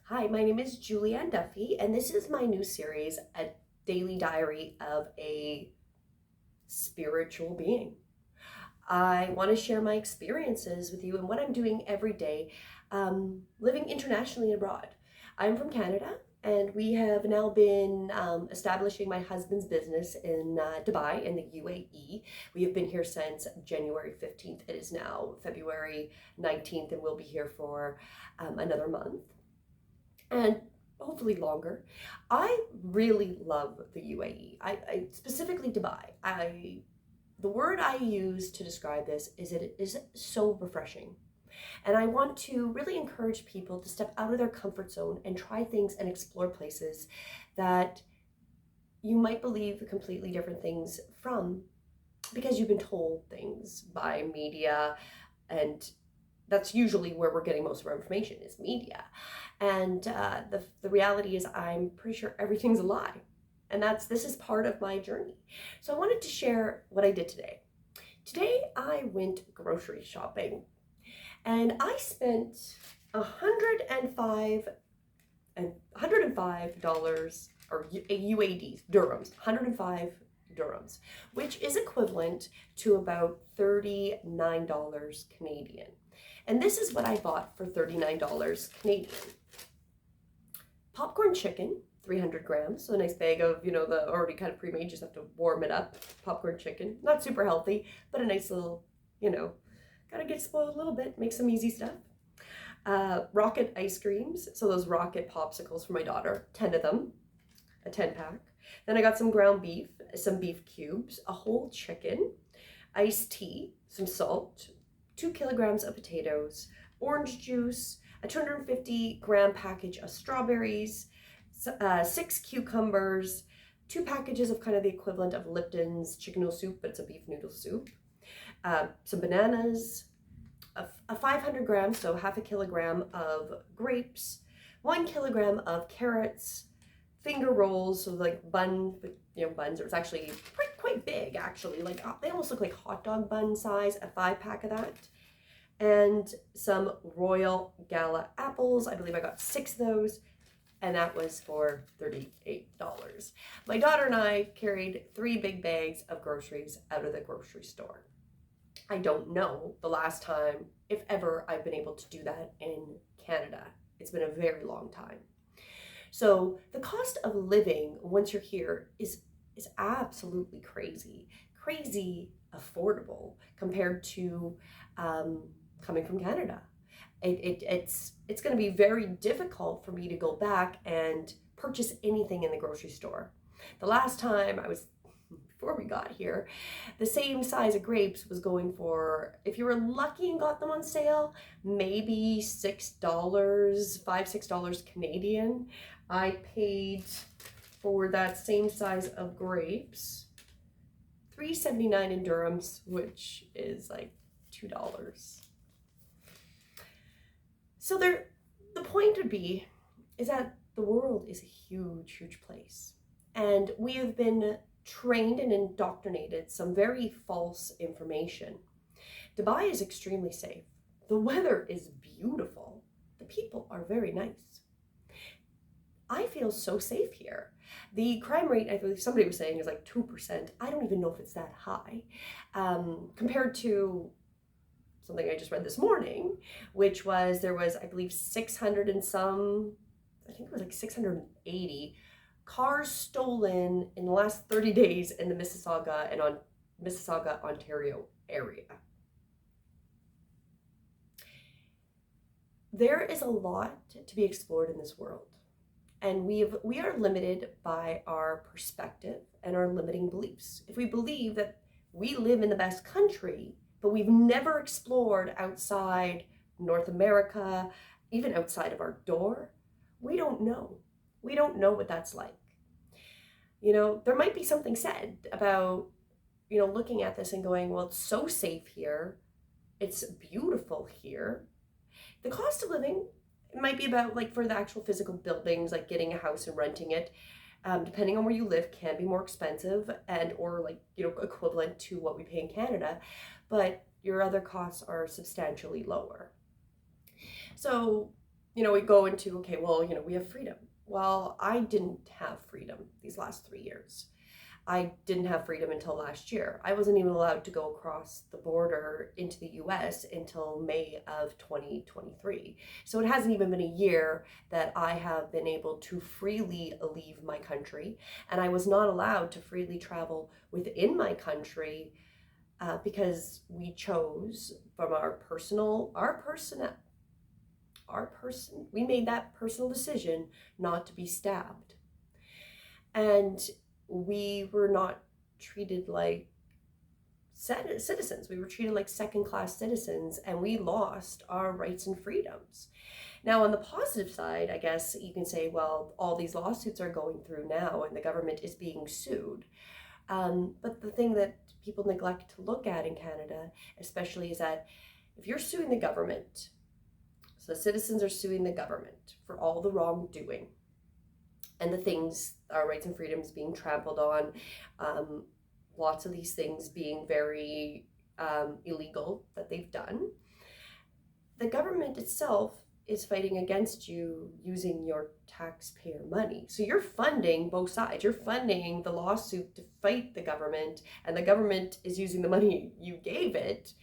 Hi, my name is Julian Duffy, and this is my new series, A Daily Diary of a Spiritual Being. I want to share my experiences with you and what I'm doing every day living internationally abroad. I'm from Canada, and we have now been establishing my husband's business in Dubai in the UAE. We have been here since January 15th. It is now February 19th, and we'll be here for another month and hopefully longer. I really love the UAE. I specifically Dubai. The word I use to describe this is that it is so refreshing. And I want to really encourage people to step out of their comfort zone and try things and explore places that you might believe completely different things from because you've been told things by media, and that's usually where we're getting most of our information is media. And the reality is I'm pretty sure everything's a lie. And this is part of my journey. So I wanted to share what I did today. Today I went grocery shopping and I spent $105 or UADs, dirhams, 105 dirhams, which is equivalent to about $39 Canadian. And this is what I bought for $39 Canadian. Popcorn chicken, 300 grams, so a nice bag of, the already kind of pre-made, just have to warm it up. Popcorn chicken, not super healthy, but a nice little, gotta get spoiled a little bit, make some easy stuff. Rocket ice creams, so those rocket popsicles for my daughter, 10 of them, a 10 pack. Then I got some ground beef, some beef cubes, a whole chicken, iced tea, some salt, 2 kilograms of potatoes, orange juice, a 250-gram package of strawberries, 6 cucumbers, 2 packages of kind of the equivalent of Lipton's chicken noodle soup, but it's a beef noodle soup, some bananas, a 500 grams, so half a kilogram of grapes, 1 kilogram of carrots, finger rolls, so like buns, buns. It was actually quite big, actually. Like they almost look like hot dog bun size, a 5-pack of that. And some Royal Gala apples. I believe I got 6 of those, and that was for $38. My daughter and I carried 3 big bags of groceries out of the grocery store. I don't know the last time, if ever, I've been able to do that in Canada. It's been a very long time. So the cost of living once you're here is absolutely crazy affordable compared to coming from Canada. It's going to be very difficult for me to go back and purchase anything in the grocery store. The last time before we got here, the same size of grapes was going for, if you were lucky and got them on sale, maybe $6, $5-6 Canadian. I paid for that same size of grapes $3.79 in dirhams, which is like $2. So the point would be is that the world is a huge place, and we have been trained and indoctrinated some very false information. Dubai is extremely safe. The weather is beautiful. The people are very nice. I feel so safe here. The crime rate, I believe somebody was saying, is like 2%. I don't even know if it's that high compared to something I just read this morning, which was there was, I believe, 600 and some, I think it was like 680 cars stolen in the last 30 days in the Mississauga and on Mississauga, Ontario area. There is a lot to be explored in this world, and we are limited by our perspective and our limiting beliefs. If we believe that we live in the best country, but we've never explored outside North America, even outside of our door, we don't know. We don't know what that's like. There might be something said about, looking at this and going, well, it's so safe here. It's beautiful here. The cost of living might be about, like, for the actual physical buildings, like getting a house and renting it, depending on where you live, can be more expensive and or like, equivalent to what we pay in Canada, but your other costs are substantially lower. So we go into, okay, well, we have freedom. Well, I didn't have freedom these last 3 years. I didn't have freedom until last year. I wasn't even allowed to go across the border into the US until May of 2023. So it hasn't even been a year that I have been able to freely leave my country. And I was not allowed to freely travel within my country because we chose from we made that personal decision not to be stabbed. And we were not treated like citizens. We were treated like second-class citizens, and we lost our rights and freedoms. Now, on the positive side, I guess you can say, well, all these lawsuits are going through now and the government is being sued. But the thing that people neglect to look at in Canada, especially, is that if you're suing the government, so the citizens are suing the government for all the wrongdoing, and the things, our rights and freedoms being trampled on, lots of these things being very illegal that they've done. The government itself is fighting against you using your taxpayer money. So you're funding both sides. You're funding the lawsuit to fight the government, and the government is using the money you gave it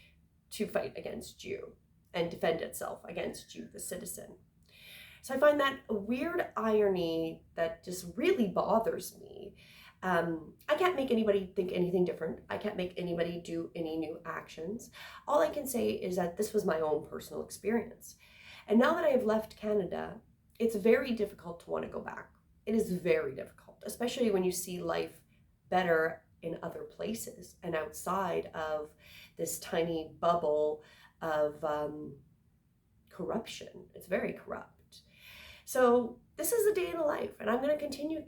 to fight against you and defend itself against you, the citizen. So I find that a weird irony that just really bothers me. I can't make anybody think anything different. I can't make anybody do any new actions. All I can say is that this was my own personal experience. And now that I have left Canada, it's very difficult to want to go back. It is very difficult, especially when you see life better in other places and outside of this tiny bubble of corruption. It's very corrupt. So this is a day in the life, and I'm going to continue,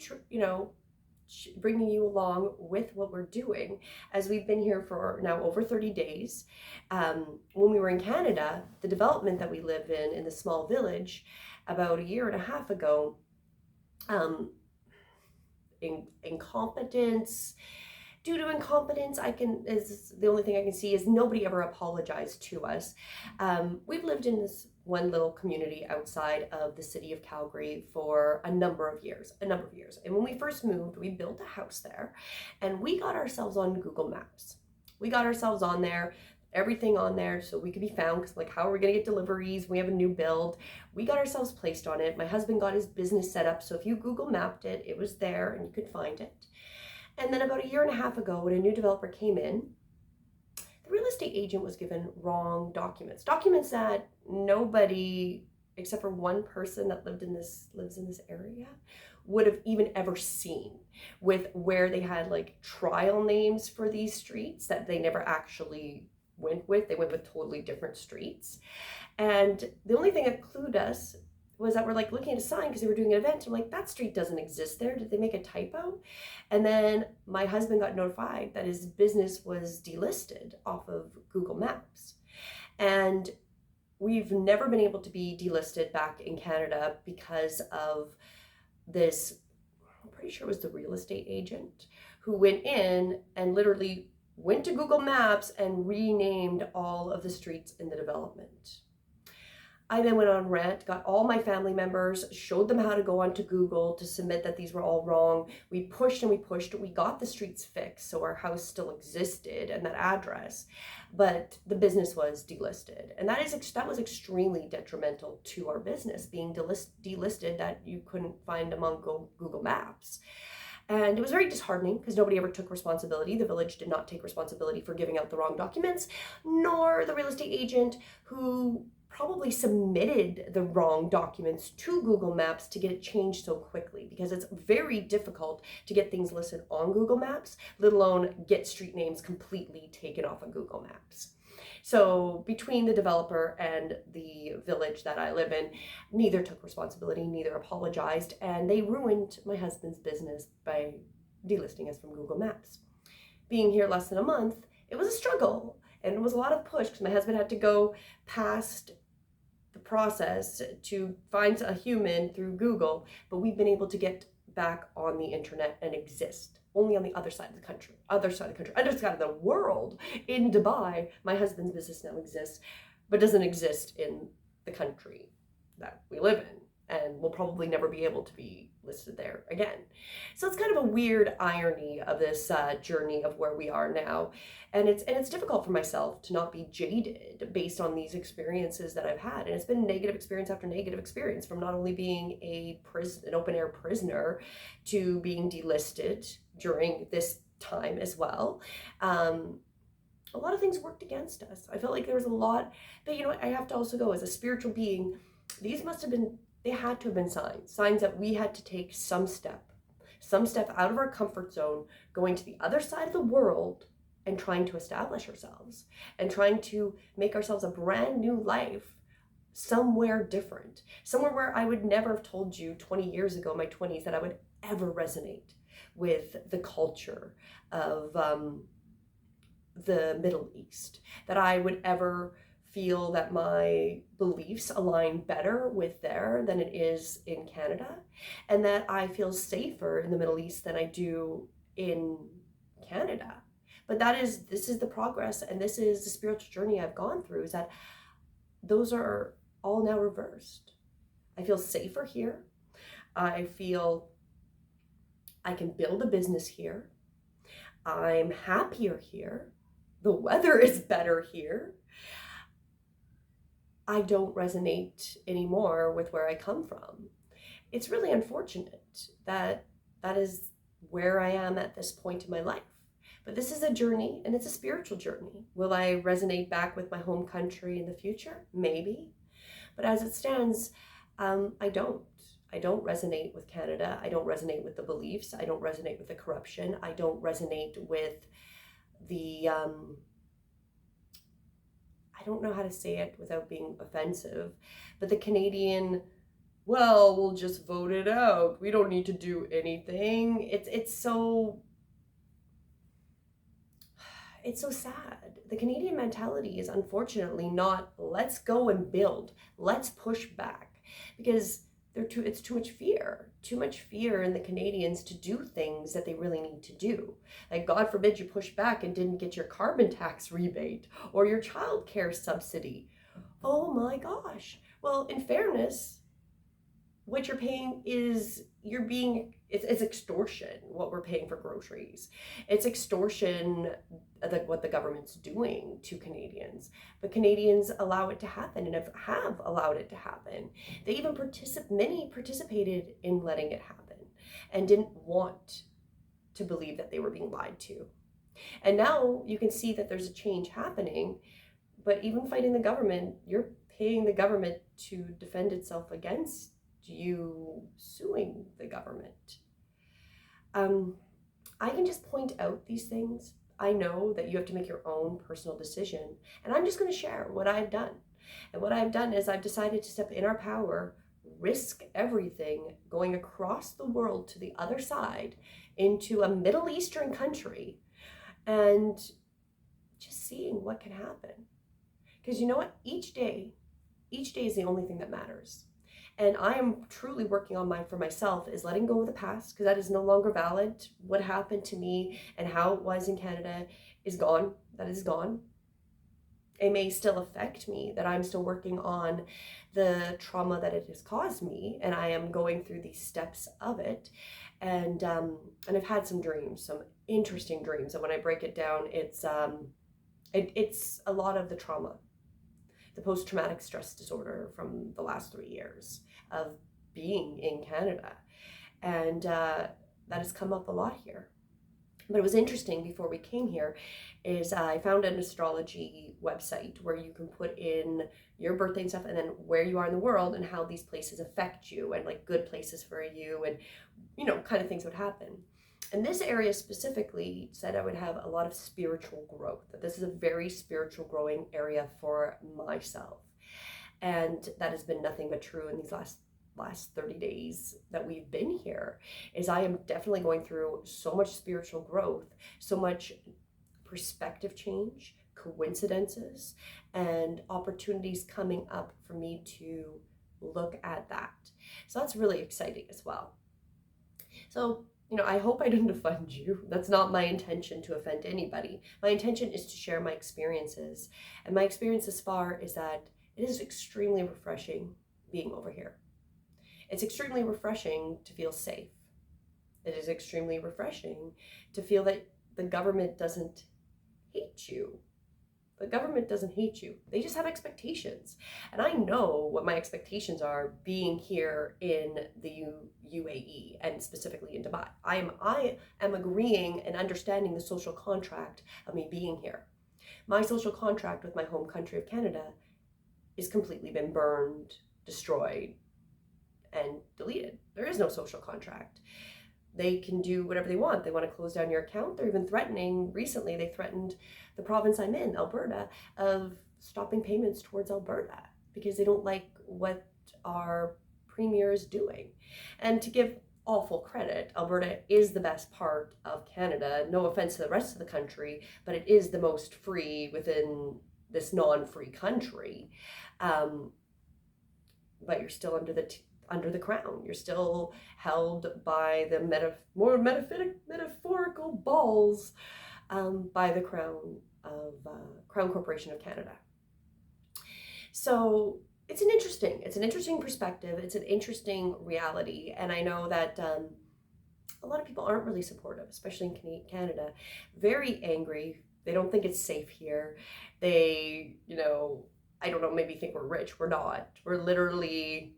bringing you along with what we're doing as we've been here for now over 30 days. When we were in Canada, the development that we live in the small village, about a year and a half ago, incompetence. Due to incompetence, is the only thing I can see is nobody ever apologized to us. We've lived in this one little community outside of the city of Calgary for a number of years. And when we first moved, we built a house there, and we got ourselves on Google Maps. We got ourselves on there, everything on there, so we could be found, because like, how are we gonna get deliveries? We have a new build. We got ourselves placed on it. My husband got his business set up, so if you Google mapped it, it was there and you could find it. And then about a year and a half ago, when a new developer came in, the real estate agent was given wrong documents that nobody except for one person that lives in this area would have even ever seen, with where they had like trial names for these streets that they never actually went with. They went with totally different streets. And the only thing that clued us was that we're like looking at a sign because they were doing an event. I'm like, that street doesn't exist there. Did they make a typo? And then my husband got notified that his business was delisted off of Google Maps. And we've never been able to be delisted back in Canada because of this. I'm pretty sure it was the real estate agent who went in and literally went to Google Maps and renamed all of the streets in the development. I then went on rant, got all my family members, showed them how to go onto Google to submit that these were all wrong. We pushed and we pushed. We got the streets fixed, so our house still existed and that address, but the business was delisted. And that was extremely detrimental to our business, being delisted, that you couldn't find them on Google Maps. And it was very disheartening because nobody ever took responsibility. The village did not take responsibility for giving out the wrong documents, nor the real estate agent who probably submitted the wrong documents to Google Maps to get it changed so quickly, because it's very difficult to get things listed on Google Maps, let alone get street names completely taken off of Google Maps. So between the developer and the village that I live in, neither took responsibility, neither apologized, and they ruined my husband's business by delisting us from Google Maps. Being here less than a month, it was a struggle, and it was a lot of push because my husband had to go past the process to find a human through Google, but we've been able to get back on the internet and exist. Only on the other side of the world, in Dubai, my husband's business now exists, but doesn't exist in the country. that we live in, and will probably never be able to be listed there again. So it's kind of a weird irony of this journey of where we are now, and it's difficult for myself to not be jaded based on these experiences that I've had, and it's been negative experience after negative experience, from not only being an open air prisoner to being delisted during this time as well. A lot of things worked against us. I felt like there was a lot, but you know what? I have to also go, as a spiritual being, these must have been, they had to have been signs that we had to take some step out of our comfort zone, going to the other side of the world and trying to establish ourselves and trying to make ourselves a brand new life somewhere different, somewhere where I would never have told you 20 years ago, my 20s, that I would ever resonate with the culture of the Middle East, that I would ever feel that my beliefs align better with there than it is in Canada, and that I feel safer in the Middle East than I do in Canada. But this is the progress, and this is the spiritual journey I've gone through, is that those are all now reversed. I feel safer here. I feel I can build a business here. I'm happier here. The weather is better here. I don't resonate anymore with where I come from. It's really unfortunate that that is where I am at this point in my life. But this is a journey, and it's a spiritual journey. Will I resonate back with my home country in the future? Maybe. But as it stands, I don't. I don't resonate with Canada. I don't resonate with the beliefs. I don't resonate with the corruption. I don't resonate with the, I don't know how to say it without being offensive, but the Canadian, well, we'll just vote it out. We don't need to do anything. It's so sad. The Canadian mentality is unfortunately not, let's go and build, let's push back, because it's too much fear in the Canadians to do things that they really need to do. Like, God forbid you push back and didn't get your carbon tax rebate or your child care subsidy. Oh my gosh. Well, in fairness, what you're paying is it's extortion, what we're paying for groceries. It's extortion, what the government's doing to Canadians. But Canadians allow it to happen, and have allowed it to happen. They even many participated in letting it happen and didn't want to believe that they were being lied to. And now you can see that there's a change happening, but even fighting the government, you're paying the government to defend itself against you suing the government. I can just point out these things. I know that you have to make your own personal decision, and I'm just going to share what I've done. And what I've done is I've decided to step in our power, risk everything, going across the world to the other side into a Middle Eastern country, and just seeing what can happen. Because you know what? Each day is the only thing that matters. And I am truly working on for myself, is letting go of the past, because that is no longer valid. What happened to me and how it was in Canada is gone. That is gone. It may still affect me, that I'm still working on the trauma that it has caused me, and I am going through these steps of it. And I've had some dreams, some interesting dreams. And when I break it down, it's a lot of the trauma, the post-traumatic stress disorder from the last 3 years of being in Canada. And that has come up a lot here. But it was interesting, before we came here, is I found an astrology website where you can put in your birthday and stuff, and then where you are in the world and how these places affect you, and like good places for you, and kind of things would happen. And this area specifically said I would have a lot of spiritual growth, that this is a very spiritual growing area for myself. And that has been nothing but true in these last 30 days that we've been here, is I am definitely going through so much spiritual growth, so much perspective change, coincidences, and opportunities coming up for me to look at that. So that's really exciting as well. So, I hope I didn't offend you. That's not my intention, to offend anybody. My intention is to share my experiences. And my experience thus far is that it is extremely refreshing being over here. It's extremely refreshing to feel safe. It is extremely refreshing to feel that the government doesn't hate you. The government doesn't hate you. They just have expectations. And I know what my expectations are being here in the UAE and specifically in Dubai. I am agreeing and understanding the social contract of me being here. My social contract with my home country of Canada is completely been burned, destroyed, and deleted. There is no social contract. They can do whatever they want. They want to close down your account. They're even threatening, recently they threatened the province I'm in, Alberta, of stopping payments towards Alberta because they don't like what our premier is doing. And to give all full credit, Alberta is the best part of Canada. No offense to the rest of the country, but it is the most free within this non-free country. But you're still under the crown. You're still held by the metaphorical balls by the Crown Corporation of Canada. So it's an interesting perspective. It's an interesting reality. And I know that a lot of people aren't really supportive, especially in Canada. Very angry. They don't think it's safe here. They, I don't know, maybe think we're rich. We're not. We're literally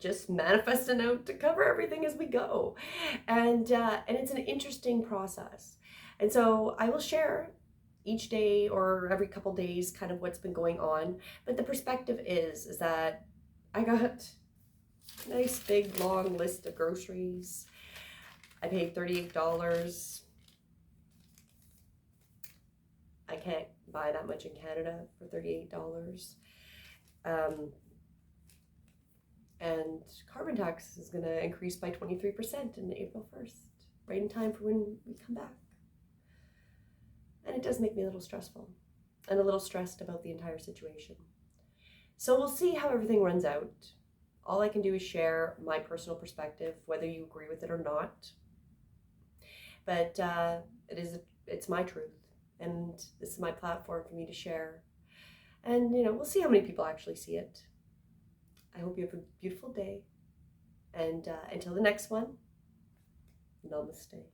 just manifesting out to cover everything as we go. And it's an interesting process. And so I will share each day or every couple days kind of what's been going on. But the perspective is that I got a nice big long list of groceries. I paid $38. I can't buy that much in Canada for $38. And carbon tax is going to increase by 23% in April 1st, right in time for when we come back. And it does make me a little stressful and a little stressed about the entire situation. So we'll see how everything runs out. All I can do is share my personal perspective, whether you agree with it or not. But it's my truth, and this is my platform for me to share. And, we'll see how many people actually see it. I hope you have a beautiful day. And until the next one, namaste.